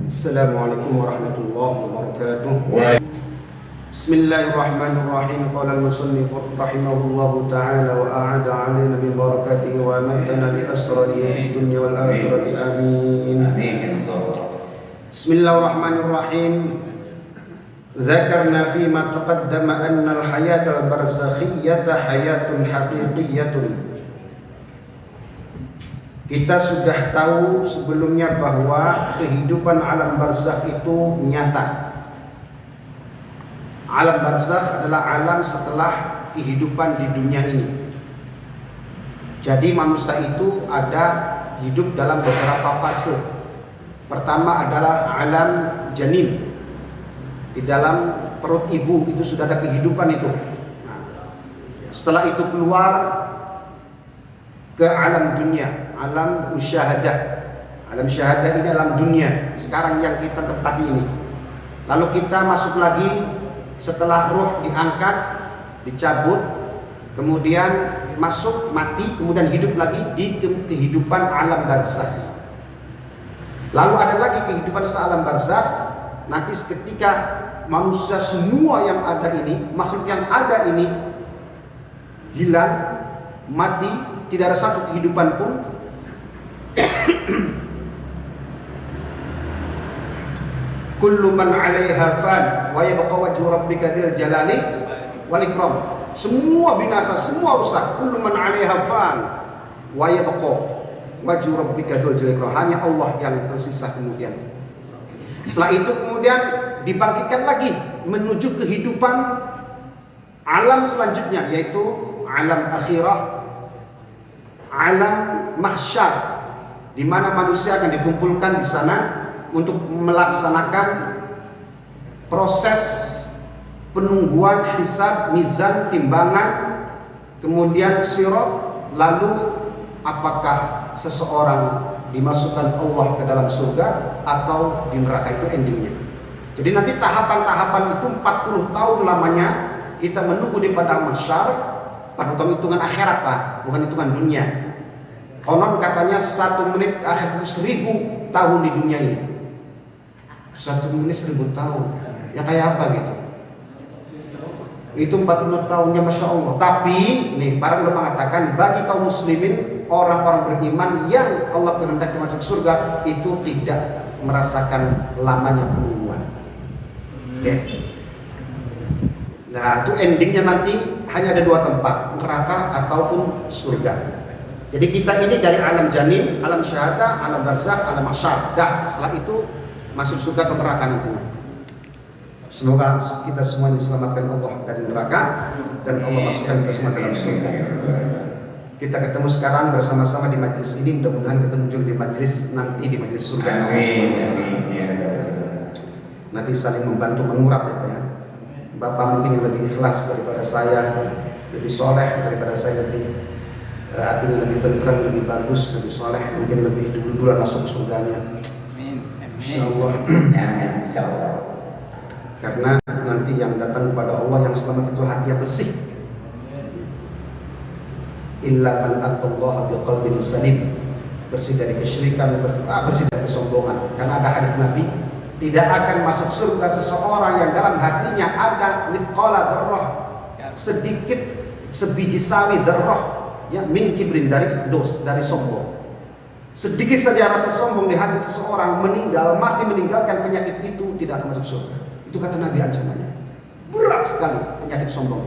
Assalamualaikum warahmatullahi wabarakatuh. Bismillahirrahmanirrahim. Qala al-musannif rahimahullahu ta'ala wa a'ada 'alaina min barakatihi wa amatana bi asrarihi fid dunya wal akhirati amin. Bismillahirrahmanirrahim. Dzakarna fi ma taqaddama anna al-hayata al-barzakhiyyata hayatun haqiqiyyatun. Kita sudah tahu sebelumnya bahwa kehidupan alam barzakh itu nyata. Alam barzakh adalah alam setelah kehidupan di dunia ini. Jadi manusia itu ada hidup dalam beberapa fase. Pertama adalah alam janin. Di dalam perut ibu itu sudah ada kehidupan itu. Setelah itu keluar ke alam dunia, alam musyahadah. Alam syahadah ini alam dunia sekarang yang kita tempati ini. Lalu kita masuk lagi setelah ruh diangkat, dicabut, kemudian masuk mati, kemudian hidup lagi di kehidupan alam barzakh. Lalu ada lagi kehidupan sealam barzakh. Nanti ketika manusia semua yang ada ini, makhluk yang ada ini hilang, mati, tidak ada satu kehidupan pun. Kullu man 'alaiha fan wa yabqa wajhu rabbika dzil jalali wal ikram. Semua binasa, semua rusak. Kullu man 'alaiha fan wa yabqa wajhu rabbika dzil jalali wal ikram. Hanya Allah yang tersisa kemudian. Setelah itu kemudian dibangkitkan lagi menuju kehidupan alam selanjutnya, yaitu alam akhirah, alam mahsyar, di mana manusia akan dikumpulkan di sana untuk melaksanakan proses penungguan hisab, mizan, timbangan, kemudian sirat. Lalu apakah seseorang dimasukkan Allah ke dalam surga atau di neraka, itu endingnya. Jadi nanti tahapan-tahapan itu 40 tahun lamanya kita menunggu di padang mahsyar. 40 tahun hitungan akhirat, Pak, bukan hitungan dunia. Konon katanya 1 menit akhir itu 1000 tahun di dunia ini. 1 menit 1000 tahun. Ya kayak apa gitu? Itu 40 tahunnya, Masya Allah. Tapi nih, para ulama mengatakan bagi kaum muslimin, orang-orang beriman yang Allah kehendaki masuk surga, itu tidak merasakan lamanya penungguan. Oke. Nah, itu endingnya nanti hanya ada 2 tempat, neraka ataupun surga. Jadi kita ini dari alam janin, alam syahadah, alam barzakh, alam mahsyar. Dah, setelah itu masuk surga atau neraka nantinya. Semoga kita semua diselamatkan Allah dari neraka dan Allah masukkan kita semua dalam surga. Kita ketemu sekarang bersama-sama di majelis ini, mudah-mudahan ketemu juga di majelis nanti, di majelis surga. Nanti saling membantu mengurat ya. Bapak mungkin lebih ikhlas daripada saya, lebih soleh daripada saya, lebih artinya lebih tenteram, lebih bagus, lebih soleh, mungkin lebih dulu-duluan masuk surganya. Insyaallah. Insyaallah. Karena nanti yang datang kepada Allah yang selamat itu hati yang bersih. Illa man atallaha biqalbin salim, bersih dari kesyirikan, bersih dari kesombongan. Karena ada hadis Nabi, tidak akan masuk surga seseorang yang dalam hatinya ada mithqala dzarrah, sedikit sebiji sawi dzarrah, ya, min kibrin, dari sombong. Sedikit saja rasa sombong di hati seseorang, masih meninggalkan penyakit itu, tidak akan masuk surga. Itu kata Nabi ancamannya. Berat sekali penyakit sombong.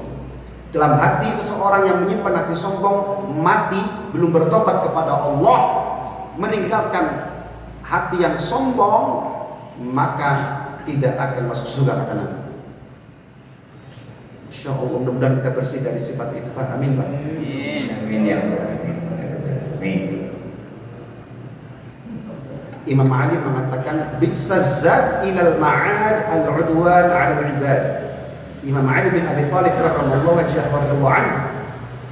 Dalam hati seseorang yang menyimpan hati sombong, mati belum bertobat kepada Allah, meninggalkan hati yang sombong, maka tidak akan masuk surga, kata Nabi. Insya Allah, mudah-mudahan kita bersih dari sifat itu, Pak. Amin, Pak. Amin ya Allah. Imam Ali mengatakan bi'sazzad ilal ma'ad al-udwan 'ala al-ibad. Imam Ali bin Abi Thalib karramallahu wajhahu anhu,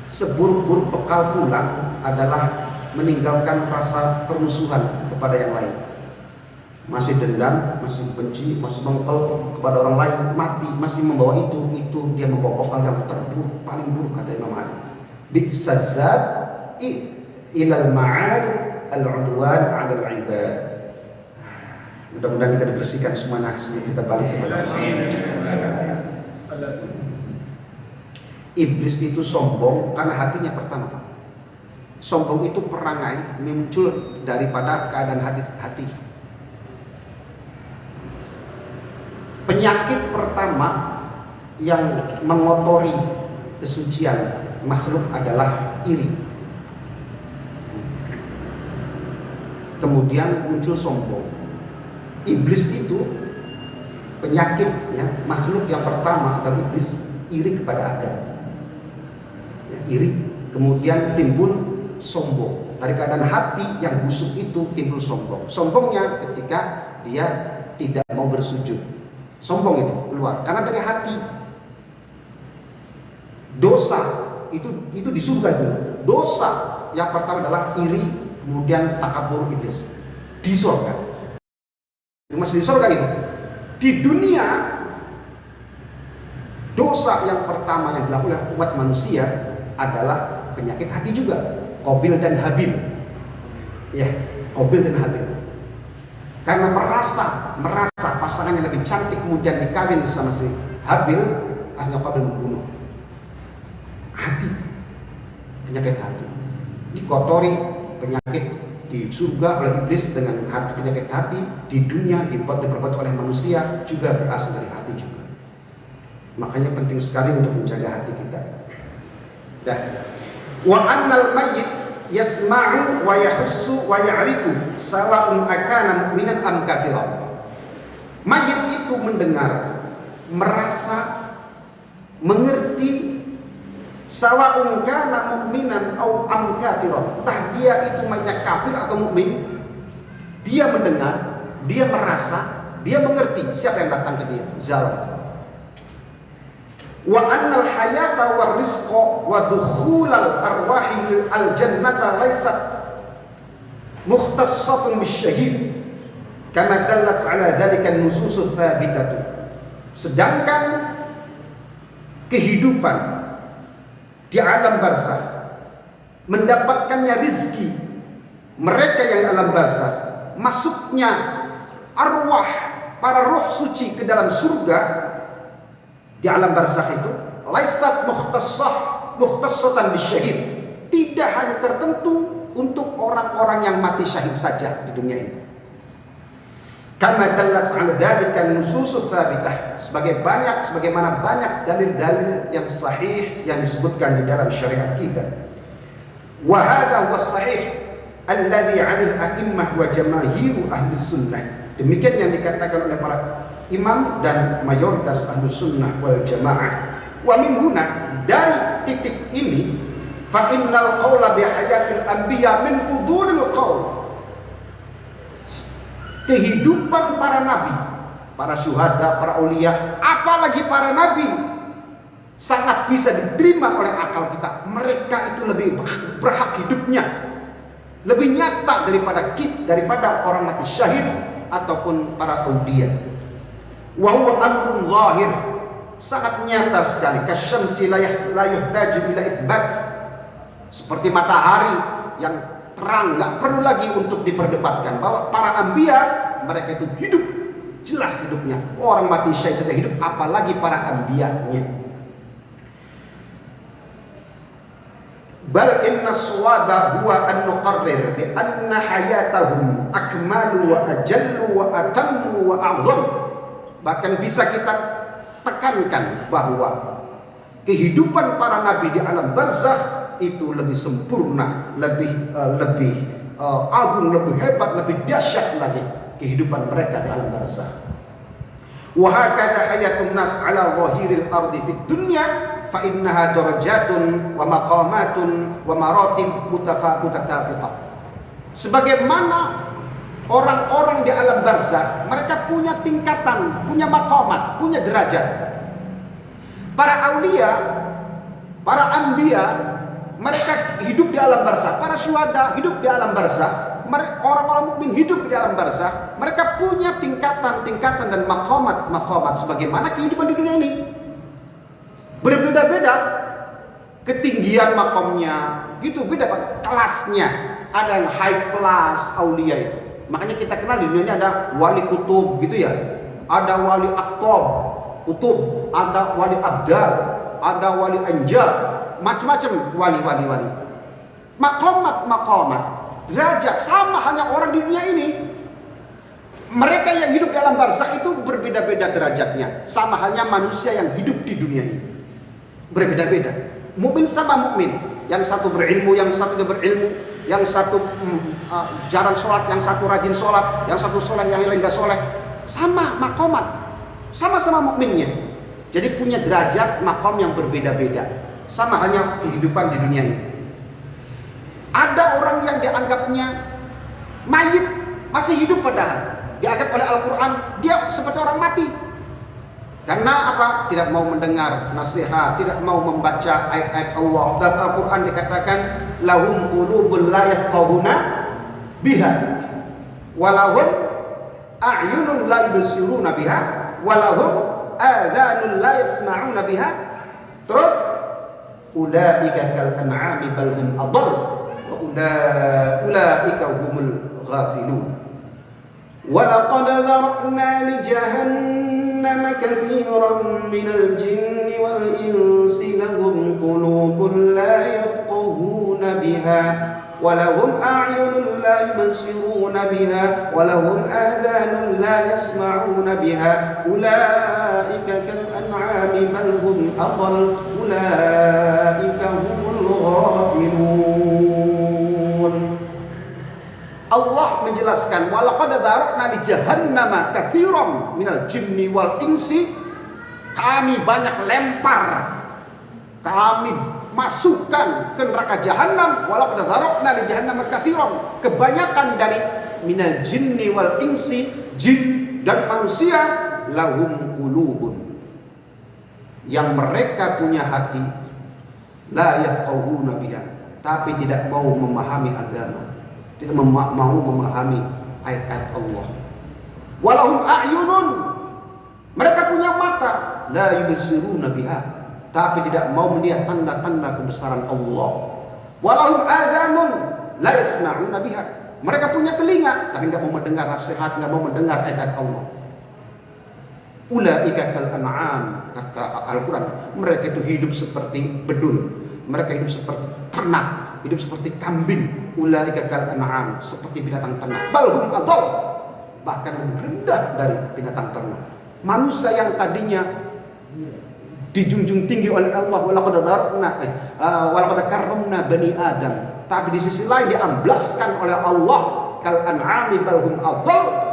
seburuk-buruk bekal pulang adalah meninggalkan rasa permusuhan kepada yang lain. Masih dendam, masih benci, masih mengkel kepada orang lain, mati masih membawa itu dia membawa bekal yang terburuk, paling buruk, kata Imam Ali. Bi'sazzad ilal ma'ad al-udwan 'ala al-ibad. Mudah-mudahan kita dibersihkan semuanya sebelum kita balik kepada Allah. Iblis itu sombong karena hatinya pertama, Pak. Sombong itu perangai muncul daripada keadaan hati. Penyakit pertama yang mengotori kesucian makhluk adalah iri. Kemudian muncul sombong. Iblis itu penyakit ya, makhluk yang pertama adalah iblis iri kepada Adam. Ya, iri, kemudian timbul sombong. Dari keadaan hati yang busuk itu timbul sombong. Sombongnya ketika dia tidak mau bersujud. Sombong itu keluar karena dari hati. Dosa itu di surga dulu. Dosa yang pertama adalah iri, kemudian takabur iblis di surga. Masih di surga itu. Di dunia dosa yang pertama yang dilakukan oleh umat manusia adalah penyakit hati juga. Qabil dan Habil. Ya, Qabil dan Habil. Karena merasa pasangannya lebih cantik kemudian dikawin sama si Habil, akhirnya Qabil membunuh. Hati, penyakit hati dikotori, penyakit di surga oleh iblis dengan hati, penyakit hati di dunia diperbuat oleh manusia juga berasal dari hati juga. Makanya penting sekali untuk menjaga hati kita. Dah. Wa annal mayyit yasma'u wa yahussu wa ya'rifu sawa'un akana mu'minan am kafiran. Mayit itu mendengar, merasa, mengerti, sawa'un kana mu'minan aw am kafiran. Entah dia itu mayitnya kafir atau mukmin, dia mendengar, dia merasa, dia mengerti siapa yang datang ke dia. Zalam. Wa annal hayata war rizqa wa dukhulal arwahi al jannata laysat mukhtassatun bisyahid kama dallat ala dzalika nususus tsabitatu. Sedangkan kehidupan di alam barzakh, mendapatkannya rizki mereka yang alam barzakh, masuknya arwah para roh suci ke dalam surga di alam barzakh itu laisat mukhtassatan bisyahid, tidak hanya tertentu untuk orang-orang yang mati syahid saja di dunia ini. Kama dallat 'ala dzalika nususus tsabitah, sebagaimana banyak dalil-dalil yang sahih yang disebutkan di dalam syariat kita. Wa hadha huwa sahih alladhi 'alaihi a'immah wa jamaahiru ahli sunnah. Demikian yang dikatakan oleh para imam dan mayoritas ahli sunnah wal jamaah. Wa min huna, dari titik ini, fa innal qawla bi hayatil anbiya min fudulil qawl. Kehidupan para nabi, para syuhada, para aulia, apalagi para nabi, sangat bisa diterima oleh akal kita. Mereka itu lebih berhak hidupnya, lebih nyata daripada orang mati syahid ataupun para aulia. Wa huwa amrun zahir, sangat nyata sekali. Kasyamsi la yuhtaju ila itsbat, seperti matahari yang terang, nggak perlu lagi untuk diperdebatkan bahwa para anbiya mereka itu hidup, jelas hidupnya. Orang mati syahid saja hidup, apalagi para anbiyanya. Bal inna suwada huwa an nuqarrir bi anna hayatahum akmalu wa ajallu wa atammu wa a'zam. Bahkan bisa kita tekankan bahwa kehidupan para nabi di alam barzakh itu lebih sempurna, lebih agung, lebih hebat, lebih dahsyat lagi kehidupan mereka di alam barzakh. Wa hakadha hayatun nas ala zahiril ardi fid dunya fa innaha darajatun wa maqamatun wa maratib mutatafiqah. Sebagaimana orang-orang di alam barzakh, mereka punya tingkatan, punya maqamat, punya derajat. Para aulia, para anbiya, mereka hidup di alam barzakh. Para syuhada hidup di alam barzakh. Orang-orang mukmin hidup di alam barzakh. Mereka punya tingkatan-tingkatan dan maqamat sebagaimana kehidupan di dunia ini. Berbeda-beda ketinggian makamnya, gitu beda Pak, kelasnya. Ada yang high class aulia itu, Makanya kita kenal di dunia ini ada wali kutub gitu ya. Ada wali aktob, kutub, ada wali abdal, ada wali anjab, macam-macam wali. Maqamat, derajat sama hanya orang di dunia ini. Mereka yang hidup dalam barzakh itu berbeda-beda derajatnya. Sama halnya manusia yang hidup di dunia ini. Berbeda-beda. Mukmin sama mukmin. Yang satu berilmu, yang satu tidak berilmu. Yang satu jarang sholat, yang satu rajin sholat, yang satu sholat, yang lain enggak sholat. Sama maqamat. Sama-sama mukminnya. Jadi punya derajat maqam yang berbeda-beda. Sama halnya kehidupan di dunia ini. Ada orang yang dianggapnya mayit, masih hidup padahal. Dianggap oleh Al-Quran dia seperti orang mati. Karena apa? Tidak mau mendengar nasihat, tidak mau membaca ayat-ayat Allah. Dalam Al-Quran dikatakan lahum qulubun la yafqahuna biha walahum a'yunun la yubsiruna biha walahum adhanun la yasma'una biha. Terus ulaika kal an'ami bal hum adall wa ulaika humul ghafilun. وَلَقَدْ ذَرَأْنَا لِجَهَنَّمَ كَثِيرًا مِنَ الْجِنِّ وَالْإِنسِ لَهُمْ قُلُوبٌ لَا يَفْقَهُونَ بِهَا وَلَهُمْ أَعْيُنٌ لَا يُبْصِرُونَ بِهَا وَلَهُمْ آذَانٌ لَا يَسْمَعُونَ بِهَا أُولَئِكَ كَالْأَنْعَامِ بَلْ هُمْ أَضَلُّ أُولَئِكَ هُمُ الْغَافِلُونَ. Allah menjelaskan walaqad dzara'na li jahannama katsiran minal jinni wal insi. Kami banyak lempar, kami masukkan ke neraka jahanam. Walaqad dzara'na li jahannama katsiran, kebanyakan dari minal jinni wal insi, jin dan manusia, lahum qulubun, yang mereka punya hati, la yafqahuna biha, tapi tidak mau memahami agama, tidak mau memahami ayat-ayat Allah. Walahum a'yunun, mereka punya mata, la yubsiruna biha, tapi tidak mau melihat tanda-tanda kebesaran Allah. Walahum adhanun la yasma'una biha, mereka punya telinga tapi tidak mau mendengar nasihat, tidak mau mendengar ayat Allah. Ulaika kal an'am, kata Al-Quran, mereka itu hidup seperti bedul, mereka hidup seperti ternak, hidup seperti kambing. Ulaika kal an'am, seperti binatang ternak. Bal hum adall, bahkan lebih rendah dari binatang ternak. Manusia yang tadinya dijunjung tinggi oleh Allah, walaqad karramna bani Adam, tapi di sisi lain diamblaskan oleh Allah, kal an'ami bal hum adall.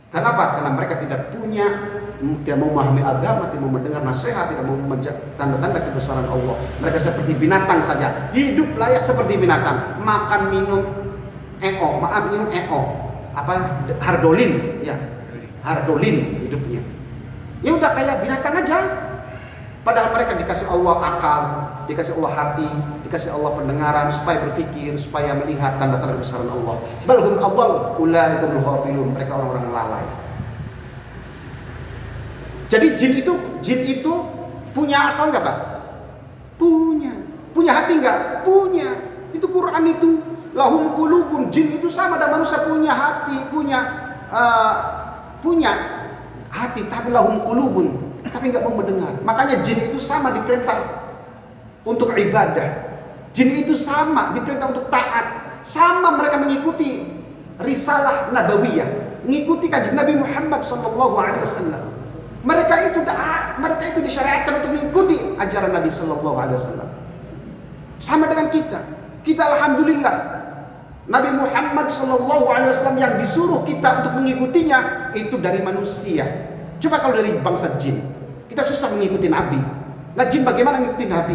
Kenapa? Karena mereka tidak mau memahami agama, tidak mau mendengar nasihat, tidak mau membaca tanda-tanda kebesaran Allah. Mereka seperti binatang saja, hidup layak seperti binatang, makan minum hardolin, ya, hardolin hidupnya. Ya udah kayak binatang aja. Padahal mereka dikasih Allah akal, dikasih Allah hati, dikasih Allah pendengaran supaya berpikir, supaya melihat tanda-tanda kebesaran Allah. Bal hum adall ulaikumul ghafilun, mereka orang-orang lalai. Jadi jin itu punya akal enggak, Pak? Punya. Punya hati enggak? Punya. Itu Quran itu. Lahum qulubun, jin itu sama dan manusia punya hati, punya hati, tapi lahum qulubun, tapi enggak mau mendengar. Makanya jin itu sama diperintah untuk ibadah. Jin itu sama diperintah untuk taat. Sama mereka mengikuti risalah nabawiyah, mengikuti kajian Nabi Muhammad SAW. Mereka itu disyariatkan untuk mengikuti ajaran Nabi SAW. Sama dengan kita. Kita alhamdulillah Nabi Muhammad SAW yang disuruh kita untuk mengikutinya itu dari manusia. Coba kalau dari bangsa jin, kita susah mengikuti Nabi. Nah, jin bagaimana mengikuti Nabi?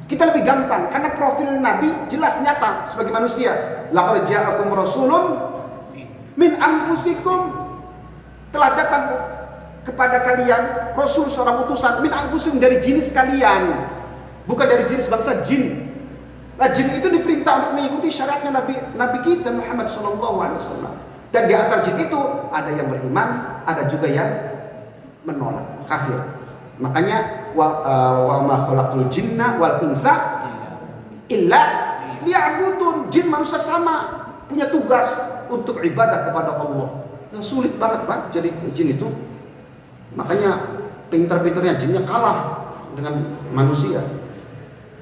Kita lebih gampang karena profil Nabi jelas nyata sebagai manusia. Laqad ja'akum rasulun min anfusikum, telah datang kepada kalian rasul, seorang utusan, min anfusikum, dari jenis kalian, bukan dari jenis bangsa jin. Nah, jin itu diperintah untuk mengikuti syariatnya Nabi kita Muhammad SAW. Dan di antara jin itu ada yang beriman, ada juga yang menolak, kafir. Makanya wa ma khalaqtul jinna wal insa illa liya'budun. Jin manusia sama punya tugas untuk ibadah kepada Allah. Nah, sulit banget Pak jadi jin itu. Makanya pintar-pintarnya jinnya kalah dengan manusia.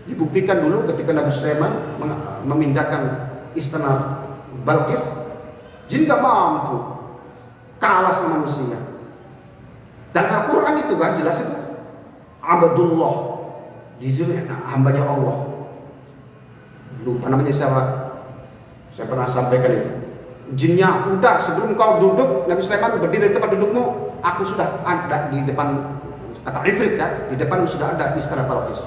Dibuktikan dulu ketika Nabi Sulaiman memindahkan istana Balqis, jin gak mampu, kalah sama manusia. Dan Al-Quran itu kan jelas itu Abdullah, dijuluki hambanya Allah. Lupa namanya siapa? Saya pernah sampaikan itu. Jinnya, udah sebelum kau duduk, Nabi Sulaiman berdiri di tempat dudukmu, aku sudah ada di depan, kata Ifrit kan, di depan sudah ada istana Balqis.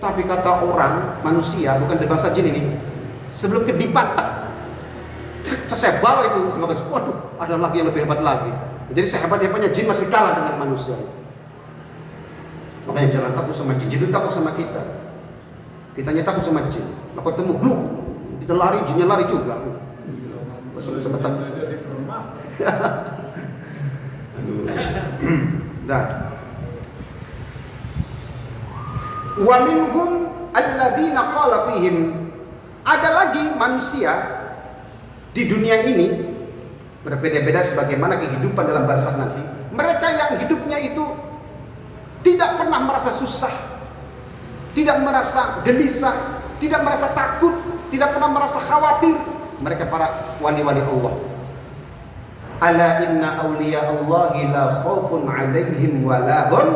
Tapi kata orang manusia, bukan dari bangsa jin ini, sebelum kedipan, saya bawa itu, waduh, ada lagi yang lebih hebat lagi. Jadi sehebat-hebatnya jin masih kalah dengan manusia. Makanya jangan takut sama jin, jin itu takut sama kita. Kitanya takut sama jin. Aku ketemu gluk, kita lari, jinnya lari juga. Sama-sama takut. Dah. Wa minhum alladzina qala fihim, ada lagi manusia di dunia ini berbeda-beda sebagaimana kehidupan dalam barzakh nanti. Mereka yang hidupnya itu tidak pernah merasa susah, tidak merasa gelisah, tidak merasa takut, tidak pernah merasa khawatir. Mereka para wali-wali Allah. Ala inna awliya Allahi la khaufun alaihim wa la hum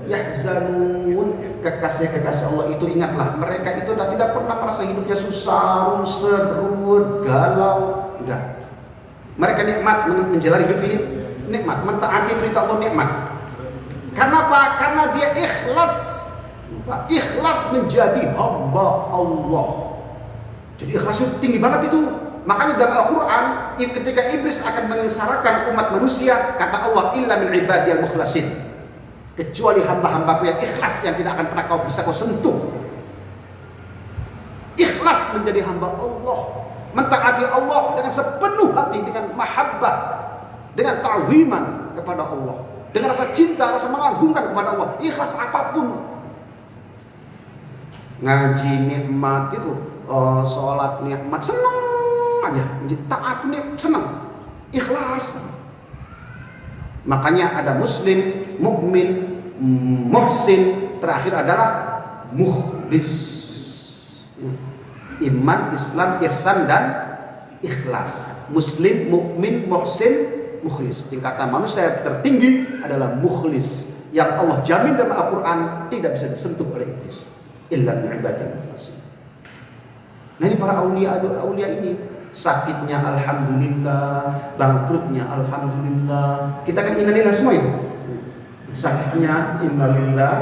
yahzanun. Kekasih-kekasih Allah itu ingatlah, mereka itu tidak pernah merasa hidupnya susah, runsed, ruwet, galau. Udah. Mereka nikmat menjalani hidup ini, nikmat, mentaati perintah Allah, nikmat. Kenapa? Karena dia ikhlas menjadi hamba Allah. Jadi ikhlas itu tinggi banget itu. Makanya dalam Al-Quran, ketika iblis akan menyengsarakan umat manusia, kata Allah, illa min ibadiyal mukhlasin, kecuali hamba-hambaku yang ikhlas, yang tidak akan pernah bisa kau sentuh. Ikhlas menjadi hamba Allah, mentaati Allah dengan sepenuh hati, dengan mahabbah, dengan ta'ziman kepada Allah, dengan rasa cinta, rasa mengagungkan kepada Allah, ikhlas apapun. Ngaji nikmat itu, sholat nikmat, senang aja, taat senang, ikhlas. Makanya ada muslim, mukmin, muhsin, terakhir adalah mukhlis. Iman, Islam, ihsan dan ikhlas. Muslim, mukmin, muhsin, mukhlis. Tingkatan manusia tertinggi adalah mukhlis, yang Allah jamin dalam Al-Quran tidak bisa disentuh oleh iblis. Illa min ibadil mukhlasin. Nah, ini para aulia ini, sakitnya alhamdulillah, bangkrutnya alhamdulillah. Kita kan innalillah semua itu. Sakitnya innalillah,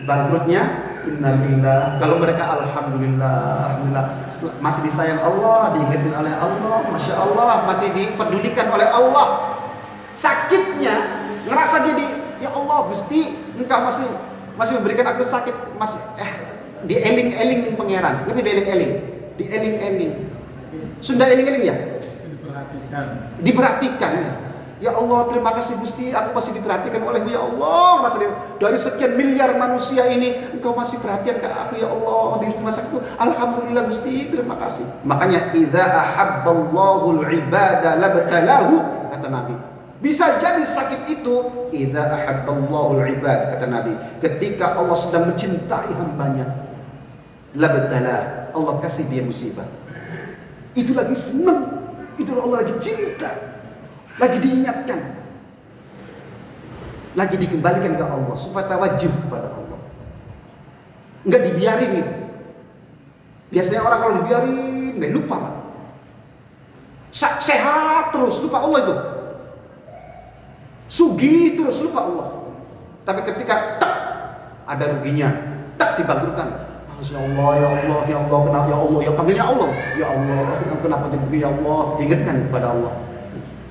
bangkrutnya innalillah. Kalau mereka alhamdulillah, alhamdulillah, masih disayang Allah, diingetin oleh Allah, masya Allah, masih dipedulikan oleh Allah. Sakitnya ngerasa dia ya Allah Gusti, engkau masih memberikan aku sakit, masih dieling-eling pangeran. Ngerti dieling-eling? Dieling-eling. Sunda eling-eling ya? Diperhatikan. Ya Allah, terima kasih Gusti, aku masih diperhatikan olehmu ya Allah. Dari sekian miliar manusia ini, engkau masih perhatian ke aku ya Allah. Di masa itu, alhamdulillah Gusti, terima kasih. Makanya idza ahabballahu al-ibada labtalahu, kata Nabi. Bisa jadi sakit itu idza ahabballahu al-ibad, kata Nabi, ketika Allah sedang mencintai hambanya, labtalah, Allah kasih dia musibah. Itu lagi senang, itu Allah lagi cinta, lagi diingatkan, lagi dikembalikan ke Allah supaya tawajjuh kepada Allah. Enggak dibiarin itu. Biasanya orang kalau dibiarin, lupa lah. Sehat terus, lupa Allah itu. Sugih terus, lupa Allah. Tapi ketika tak ada ruginya, tak dibangkrutkan. Ya Allah, ya Allah, ya Allah, kenapa ya Allah, ya panggilnya Allah, ya Allah, kenapa jadi ya Allah, diingatkan kepada Allah.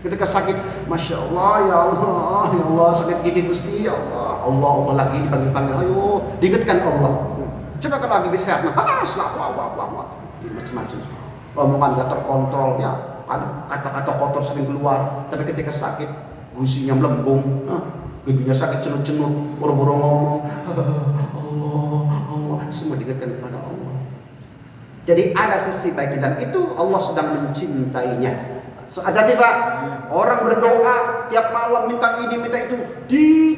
Ketika sakit, masya Allah, ya Allah, sakit gini Gusti, ya Allah, Allah lagi dipanggil-panggil, ayo, diingatkan Allah. Coba kalau lagi bisa sehat, Allah, macam-macam. Omongan gak terkontrol, ya, kata-kata kotor sering keluar. Tapi ketika sakit, gusinya melembung, giginya sakit cenut-cenut, boro-boro ngomong, Allah, semua diingatkan kepada Allah. Jadi ada sisi baiknya dan itu Allah sedang mencintainya. So, hati-hati Pak, orang berdoa tiap malam minta ini minta itu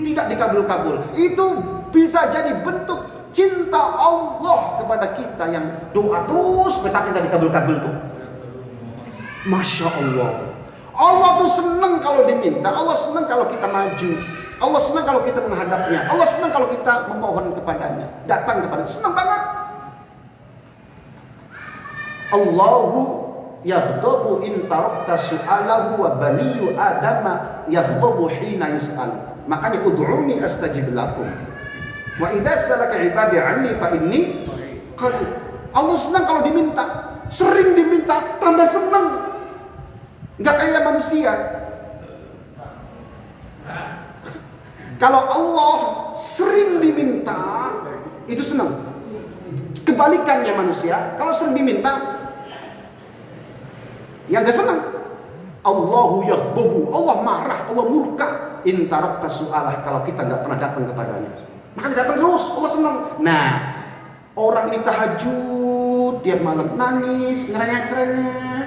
tidak dikabul-kabul. Itu bisa jadi bentuk cinta Allah kepada kita yang doa terus tapi tidak dikabul-kabul tuh. Masya Allah. Allah tuh senang kalau diminta, Allah senang kalau kita maju, Allah senang kalau kita menghadapnya, Allah senang kalau kita memohon kepadanya, datang kepadanya, senang banget. Allahu yaghdabu in tarakta su'alahu wa baniyu adama yaghdabu hina yus'al. Makanya ud'uni astajib lakum. Wa idza salaka ibadi anni fa inni qarib. Allah senang kalau diminta, sering diminta tambah senang. Enggak kayak manusia. Kalau Allah sering diminta itu senang. Kebalikannya manusia, kalau sering diminta yang gak senang. Allahu yaghdabu, Allah marah, Allah murka in tarakta su'alah, kalau kita gak pernah datang kepadanya. Makanya datang terus, Allah senang. Nah, orang ini tahajud tiap malam, nangis, ngerengek-ngerengek,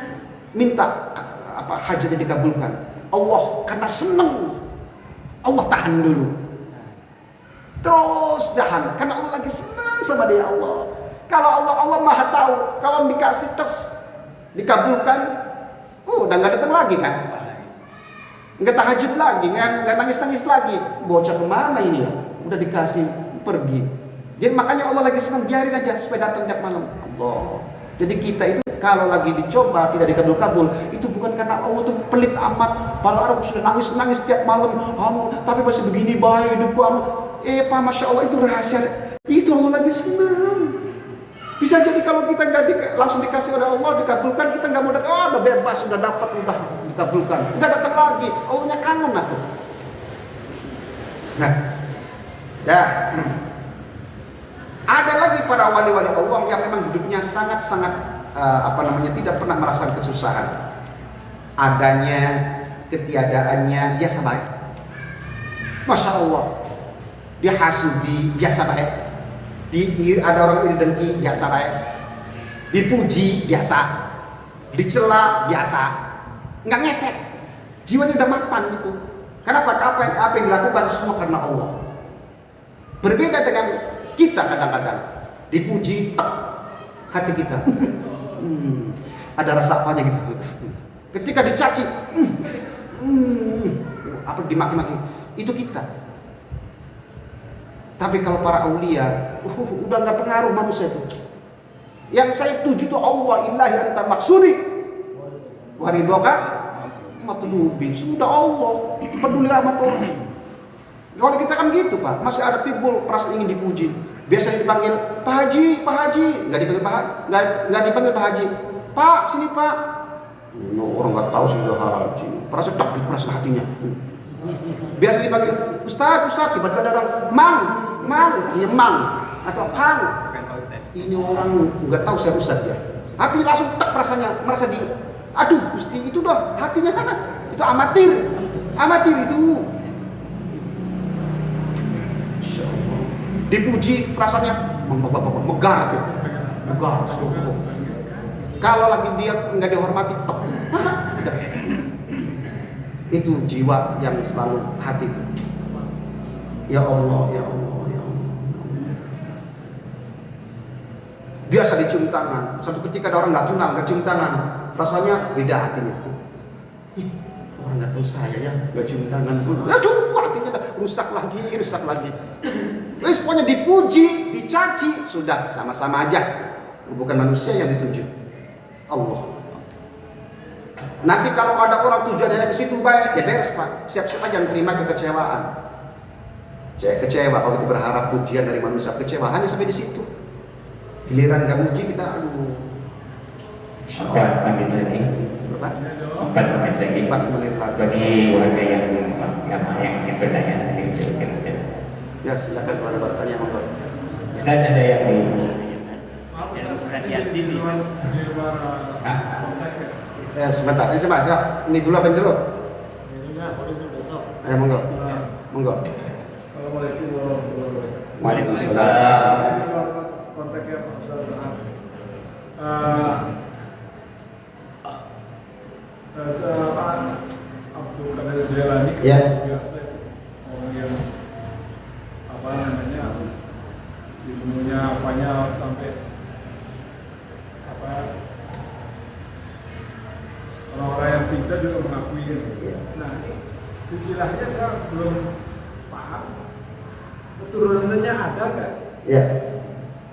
minta hajatnya dikabulkan. Allah karena senang, Allah tahan dulu. Terus tahan, karena Allah lagi senang sama dia. Allah, kalau Allah maha tahu, kalau dikasih terus dikabulkan, udah nggak datang lagi kan, nggak tahajud lagi, nggak nangis lagi, bocah kemana ini ya, udah dikasih pergi. Jadi makanya Allah lagi senang, biarin aja supaya datang tiap malam. Allah. Jadi kita itu kalau lagi dicoba tidak dikabul-kabul, itu bukan karena Allah tuh pelit amat, Balarang sudah nangis tiap malam, tapi masih begini baik hidupku. Pak, Masya Allah, itu rahasia. Itu Allah lagi senang. Bisa jadi kalau kita nggak langsung dikasih oleh Allah, dikabulkan, kita nggak mau datang, udah bebas, sudah dapat, udah dikabulkan, nggak datang lagi. Allahnya kangen lah tuh. Nah, ada lagi para wali-wali Allah yang memang hidupnya sangat-sangat tidak pernah merasakan kesusahan. Adanya, ketiadaannya biasa baik. Masya Allah, dia hasudi biasa baik. Ada orang iri dengki biasa baik, dipuji biasa, dicela biasa, nggak ngefek, jiwanya udah mapan gitu. Kenapa? Apa yang dilakukan semua karena Allah. Berbeda dengan kita kadang-kadang dipuji, hati kita ada rasa apanya gitu. Ketika dicaci, apa dimaki-maki, itu kita. Tapi kalau para aulia, udah nggak pengaruh manusia itu. Yang saya tuju itu Allah, ilahi anta maksudi, waridhoka matlubi. Sudah Allah peduli amat orang. Kalau kita kan gitu Pak, masih ada timbul perasaan ingin dipuji. Biasanya dipanggil Pak Haji, nggak dipanggil Pak Haji. Pak, sini Pak. Orang nggak tahu sih udah haji. Perasaan hatinya. Biasa dipanggil Ustaz, tiba-tiba ada orang Mang, ini Mang atau Kang. Ini orang nggak tahu saya Ustaz ya. Hati langsung tak rasanya merasa aduh Gusti itu dah hatinya itu amatir itu. Dipuji perasaannya megar tuh, megar. Kalau lagi dia nggak dihormati, itu jiwa yang selalu hati itu. Ya Allah, ya Allah, ya Allah. Biasa dicium tangan. Satu ketika ada orang nggak kenal, nggak cium tangan, rasanya beda hatinya. Orang nggak tahu saya ya, nggak cium tangan. Aduh, hatinya rusak lagi. Pokoknya dipuji, dicaci, sudah sama-sama aja. Bukan manusia yang dituju, Allah. Nanti kalau ada orang tujuannya ke situ baik, ya beres Pak. Siap-siap aja menerima kekecewaan. Saya kecewa kalau kita berharap pujian dari manusia, kecewa hanya sampai di situ. Giliran nggak muji kita, aduh. 4 menit lagi. Berapa? 4 menit lagi. 4 menit lagi. Bagi warga yang ingin bertanya, Ya silakan kalau ada bertanya monggo. Ustaz, ada yang di sebentar, ini sama ya. Ini dulu apa ini dulu? Monggo. Assalamualaikum warahmatullahi wabarakatuh. Waalaikumsalam. Kontaknya Pak Ustaz. Abdul Qadir Jailani Ya. biasa orang yang apa namanya ilmunya apanya sampai apa orang-orang yang pintar juga mengakui gitu. Ya. Nah ini istilahnya saya belum paham keturunannya ada nggak? Ya.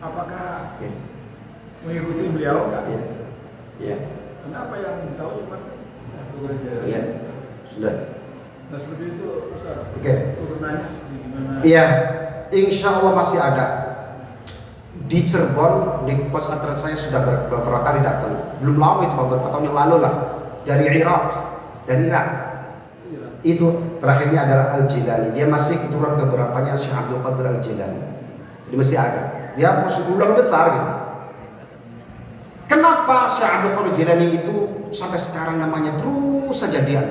Apakah Oke. mengikuti beliau nggak? Ya. Ya. Kenapa yang tahu cuma satu aja? Ya. Sudah. Nah seperti itu Ustaz. Oke. Turunannya seperti gimana? Iya, insya Allah masih ada. Di Cirebon, di pesantren saya sudah beberapa kali datang. Belum lama itu, beberapa tahun yang lalu lah. Dari Irak. Iya. Itu terakhirnya adalah Al-Jilani. Dia masih keturunan keberapanya Syekh Abdul Qadir Al-Jilani. Jadi masih ada. Dia masih ulama besar gitu. Kenapa Syekh Abdul Qadir Al-Jilani itu sampai sekarang namanya terus saja dia?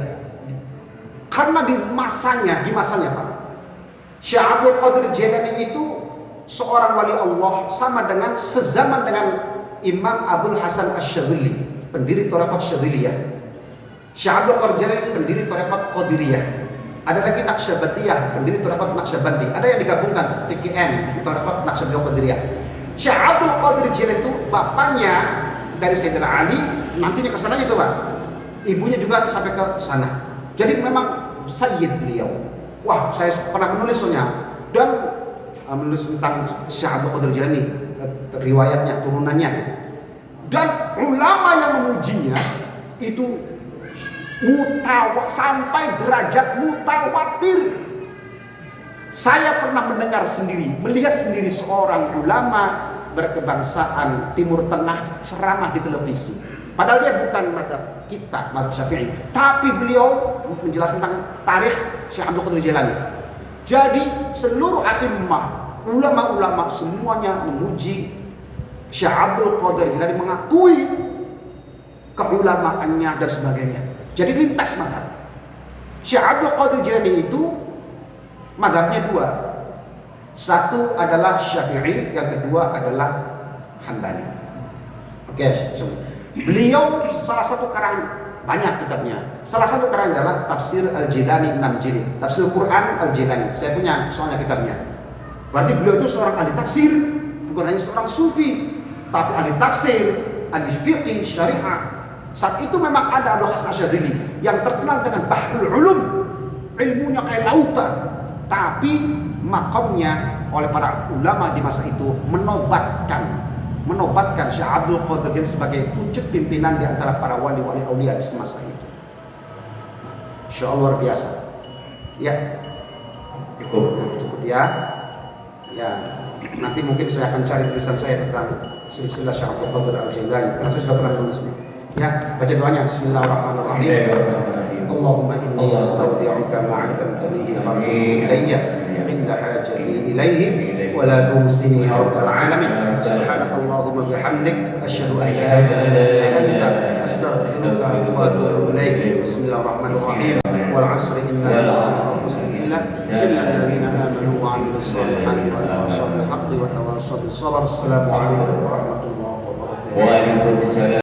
Karena di masanya Pak, Syekh Abdul Qadir Al-Jilani itu seorang wali Allah sama dengan sezaman dengan Imam Abdul Hasan Asy-Syadzili, pendiri Thariqat Syadziliyah. Syekh Abdul Qadir Al-Jilani pendiri Thariqat Qadiriyah. Ada lagi Naqsyabandiyah, pendiri Thariqat Naqsyabandi. Ada yang digabungkan TKN, Thariqat Naqsyabandiyah Qadiriyah. Syekh Abdul Qadir Al-Jilani itu bapaknya dari Sayyidina Ali, nantinya ke sana itu Pak. Ibunya juga sampai ke sana. Jadi memang Sayyid beliau. Wah, saya pernah menulis soalnya dan menulis tentang Syekh Abdul Qadir Jilani, riwayatnya, turunannya. Dan ulama yang memujinya itu sampai derajat mutawatir. Saya pernah mendengar sendiri, melihat sendiri seorang ulama berkebangsaan Timur Tengah ceramah di televisi. Padahal dia bukan mazhab kita, mazhab Syafi'i, tapi beliau menjelaskan tentang tarikh Syekh Abdul Qadir Jilani. Jadi seluruh a'immah, ulama-ulama semuanya memuji Syekh Abdul Qadir Jilani, mengakui keulamaannya dan sebagainya. Jadi lintas mazhab. Syekh Abdul Qadir Jilani itu mazhabnya dua. Satu adalah Syafi'i, yang kedua adalah Hambali. Oke, beliau salah satu karang, banyak kitabnya. Salah satu karang adalah Tafsir Al-Jilani 6 jilid, Tafsir Quran Al-Jilani. Saya punya soalnya kitabnya. Berarti beliau itu seorang ahli tafsir, bukan hanya seorang sufi, tapi ahli tafsir, ahli fiqh, syariah. Saat itu memang ada Abdul Hasan Asy-Syadzili yang terkenal dengan Bahrul Ulum, ilmunya kayak lautan. Tapi makamnya oleh para ulama di masa itu menobatkan Syekh Abdul Qadir Jilani sebagai pucuk pimpinan di antara para wali-wali aulia di masa itu. Insya Allah luar biasa. Ya, cukup ya. Ya, nanti mungkin saya akan cari tulisan saya tentang silsilah Syekh Abdul Qadir Al-Jilani karena saya sudah pernah menulisnya. Ya, baca doanya. Bismillahirrahmanirrahim. Allahumma inni astaudi'uka ma 'allamtanihi farji'hu ilayya 'inda hajati ilayhi wa la tuhsini ya rabbal alamin. Subhanakallahumma bihamdik asyhadu an la ilaha illa anta astaghfiruka wa atubu ilaik. Bismillahirrahmanirrahim. Wal 'asri innal insana lafi illa alladziina aamanu wa 'amilus shalihati wa tawassaw bil haqqi wa tawassaw bis sabr. Assalamu alaikum warahmatullahi wabarakatuh. Waalaikumsalam.